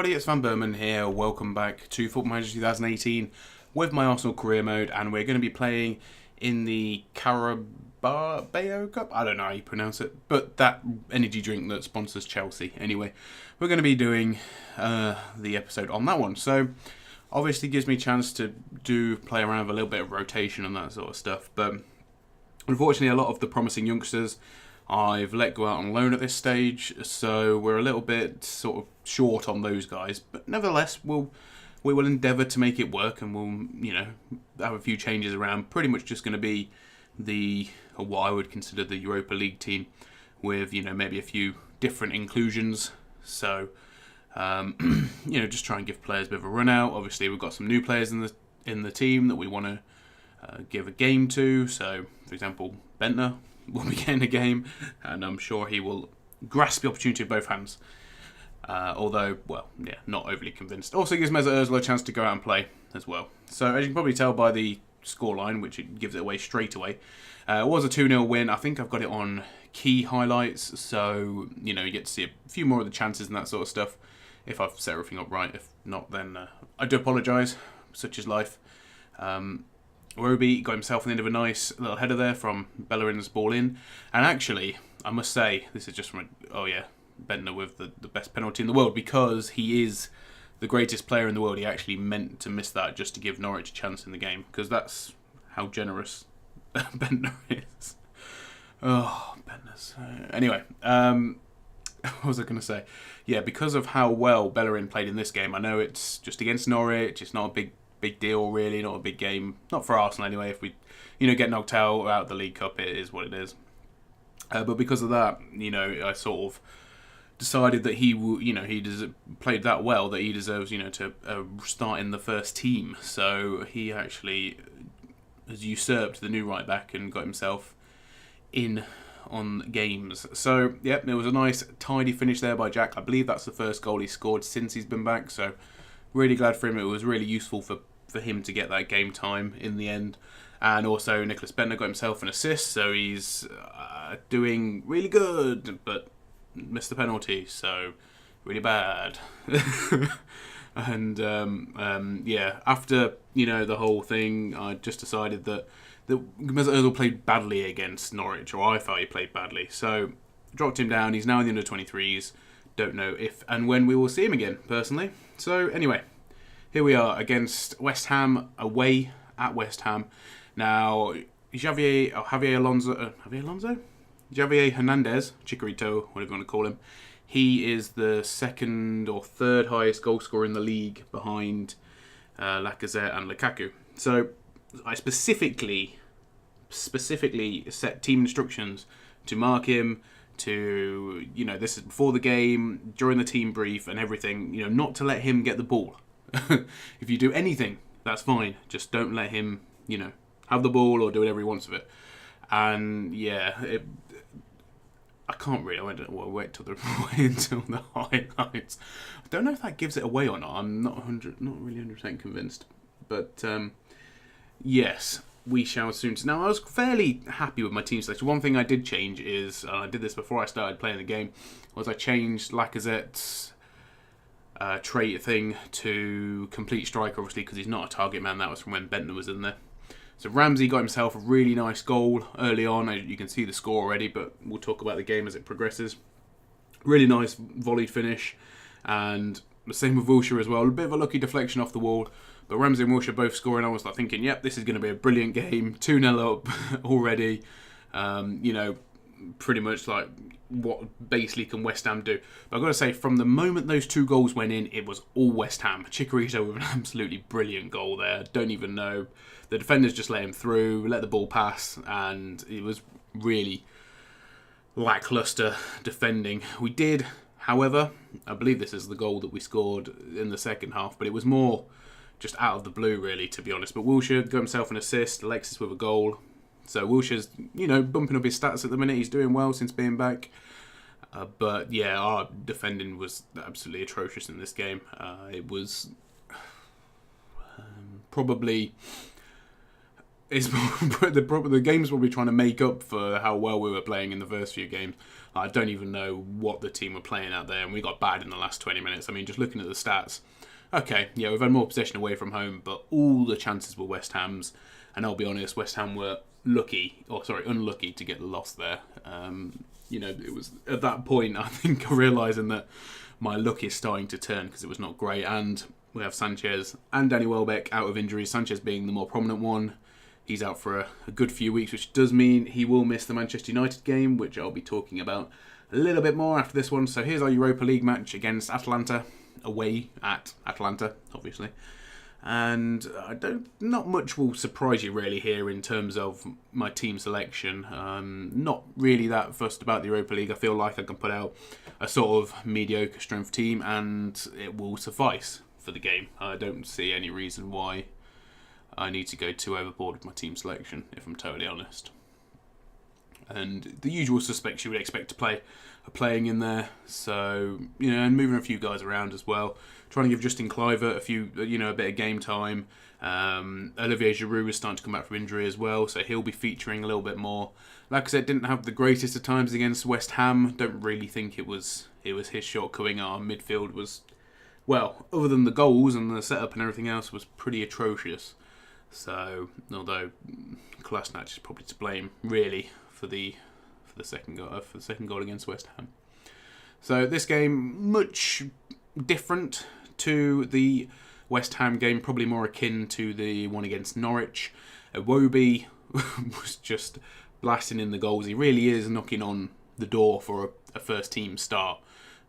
everybody, it's vanburman here. Welcome back to Football Manager 2018 with my Arsenal career mode, and we're going to be playing in the Carabao Cup. I don't know how you pronounce it, but that energy drink that sponsors Chelsea. Anyway, we're going to be doing the episode on that one. So obviously gives me a chance to play around with a little bit of rotation and that sort of stuff. But unfortunately, a lot of the promising youngsters I've let go out on loan at this stage, so we're a little bit sort of short on those guys. But nevertheless, we will endeavour to make it work, and we'll have a few changes around. Pretty much just going to be what I would consider the Europa League team, with maybe a few different inclusions. So just try and give players a bit of a run out. Obviously, we've got some new players in the team that we want to give a game to. So, for example, Bentner will be getting a game, and I'm sure he will grasp the opportunity with both hands. Although, not overly convinced. Also gives Mesut Ozil a chance to go out and play as well. So, as you can probably tell by the scoreline, which it gives it away straight away, it was a 2-0 win. I think I've got it on key highlights, so you get to see a few more of the chances and that sort of stuff, if I've set everything up right. If not, then I do apologise. Such is life. Roby got himself in the end of a nice little header there from Bellerin's ball in. And actually, I must say, this is just from Bentner with the best penalty in the world, because he is the greatest player in the world. He actually meant to miss that just to give Norwich a chance in the game, because that's how generous Bentner is. Oh, Bentner's... Anyway, what was I going to say? Yeah, because of how well Bellerin played in this game, I know it's just against Norwich, it's not a big deal really, not a big game, not for Arsenal anyway. If we get knocked out of the League Cup, it is what it is. But because of that, I sort of decided that he played that well that he deserves to start in the first team. So he actually has usurped the new right back and got himself in on games. So yep, it was a nice tidy finish there by Jack. I believe that's the first goal he scored since he's been back, so really glad for him. It was really useful for him to get that game time in the end. And also Nicholas Bentner got himself an assist, so he's doing really good, but missed the penalty, so really bad. And after the whole thing, I just decided that Mesut Ozil played badly against Norwich, or I felt he played badly, so dropped him down. He's now in the under-23s. Don't know if and when we will see him again, personally. So anyway, here we are against West Ham, away at West Ham. Now, Javier Hernandez, Chicharito, whatever you want to call him, he is the second or third highest goal scorer in the league, behind Lacazette and Lukaku. So I specifically set team instructions to mark him, to, this is before the game, during the team brief and everything, not to let him get the ball. If you do anything, that's fine. Just don't let him, have the ball or do whatever he wants with it. And I can't really. Wait until the highlights. I don't know if that gives it away or not. I'm not really 100% convinced. But yes, we shall soon. Now, I was fairly happy with my team selection. One thing I did change is, and I did this before I started playing the game, was I changed Lacazette's trait thing to complete striker, obviously, because he's not a target man. That was from when Bentner was in there. So Ramsey got himself a really nice goal early on. You can see the score already, but we'll talk about the game as it progresses. Really nice volleyed finish, and the same with Wilshere as well. A bit of a lucky deflection off the wall, but Ramsey and Wilshere both scoring. I was like thinking, yep, this is going to be a brilliant game. 2-0 up already. Pretty much like what basically can West Ham do. But I've got to say, from the moment those two goals went in, it was all West Ham. Chicharito with an absolutely brilliant goal there. Don't even know. The defenders just let him through, let the ball pass, and it was really lacklustre defending. We did, however, I believe this is the goal that we scored in the second half, but it was more just out of the blue, really, to be honest. But Wilshere got himself an assist, Alexis with a goal. So Wilshere's, bumping up his stats at the minute. He's doing well since being back. But yeah, our defending was absolutely atrocious in this game. It was probably it's the game's probably trying to make up for how well we were playing in the first few games. I don't even know what the team were playing out there, and we got bad in the last 20 minutes. I mean, just looking at the stats, okay, yeah, we've had more possession away from home, but all the chances were West Ham's, and I'll be honest, West Ham were unlucky to get the loss there. It was at that point, I think, realising that my luck is starting to turn because it was not great, and we have Sanchez and Danny Welbeck out of injuries, Sanchez being the more prominent one. He's out for a good few weeks, which does mean he will miss the Manchester United game, which I'll be talking about a little bit more after this one. So here's our Europa League match against Atalanta, away at Atalanta, obviously. And not much will surprise you really here in terms of my team selection. Not really that fussed about the Europa League. I feel like I can put out a sort of mediocre strength team and it will suffice for the game. I don't see any reason why I need to go too overboard with my team selection, if I'm totally honest. And the usual suspects you would expect to play are playing in there. So, and moving a few guys around as well. Trying to give Justin Kluivert a bit of game time. Olivier Giroud is starting to come back from injury as well, so he'll be featuring a little bit more. Like I said, didn't have the greatest of times against West Ham. Don't really think it was his shortcoming. Our midfield was, well, other than the goals and the setup and everything else, was pretty atrocious. So, although Kolasinac is probably to blame, really, for the second goal against West Ham. So this game much different to the West Ham game, probably more akin to the one against Norwich. Iwobi was just blasting in the goals. He really is knocking on the door for a first team start,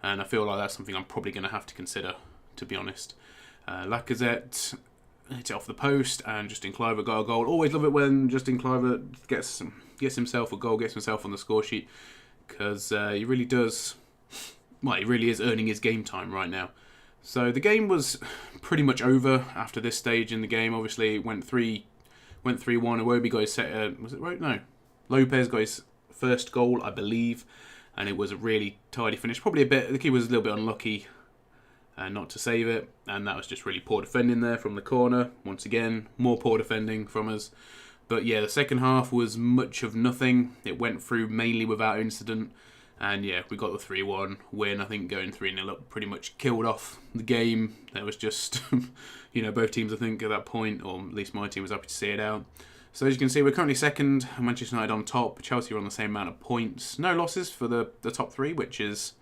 and I feel like that's something I'm probably going to have to consider, to be honest. Lacazette hit it off the post, and Justin Kluivert got a goal. Always love it when Justin Kluivert gets himself a goal, gets himself on the score sheet, because he really does. Well, he really is earning his game time right now. So the game was pretty much over after this stage in the game. Obviously, it went 3-1. Iwobi got his was it right? No, Lopez got his first goal, I believe, and it was a really tidy finish. Probably the keeper was a little bit unlucky not to save it, and that was just really poor defending there from the corner. Once again, more poor defending from us. But yeah, the second half was much of nothing. It went through mainly without incident, and yeah, we got the 3-1 win. I think going 3-0 up pretty much killed off the game. There was just, both teams, I think, at that point, or at least my team, was happy to see it out. So as you can see, we're currently second, Manchester United on top. Chelsea are on the same amount of points. No losses for the top three, which is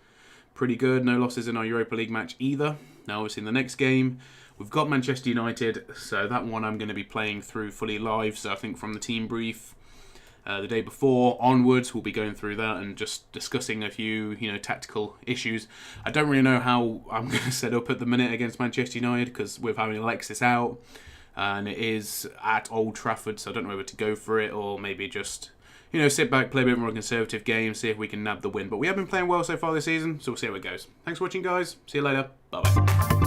pretty good. No losses in our Europa League match either. Now, obviously, in the next game, we've got Manchester United, so that one I'm going to be playing through fully live. So I think from the team brief the day before onwards, we'll be going through that and just discussing a few, tactical issues. I don't really know how I'm going to set up at the minute against Manchester United because we're having Alexis out, and it is at Old Trafford, so I don't know whether to go for it or maybe just sit back, play a bit more conservative game, see if we can nab the win. But we have been playing well so far this season, so we'll see how it goes. Thanks for watching, guys. See you later. Bye-bye.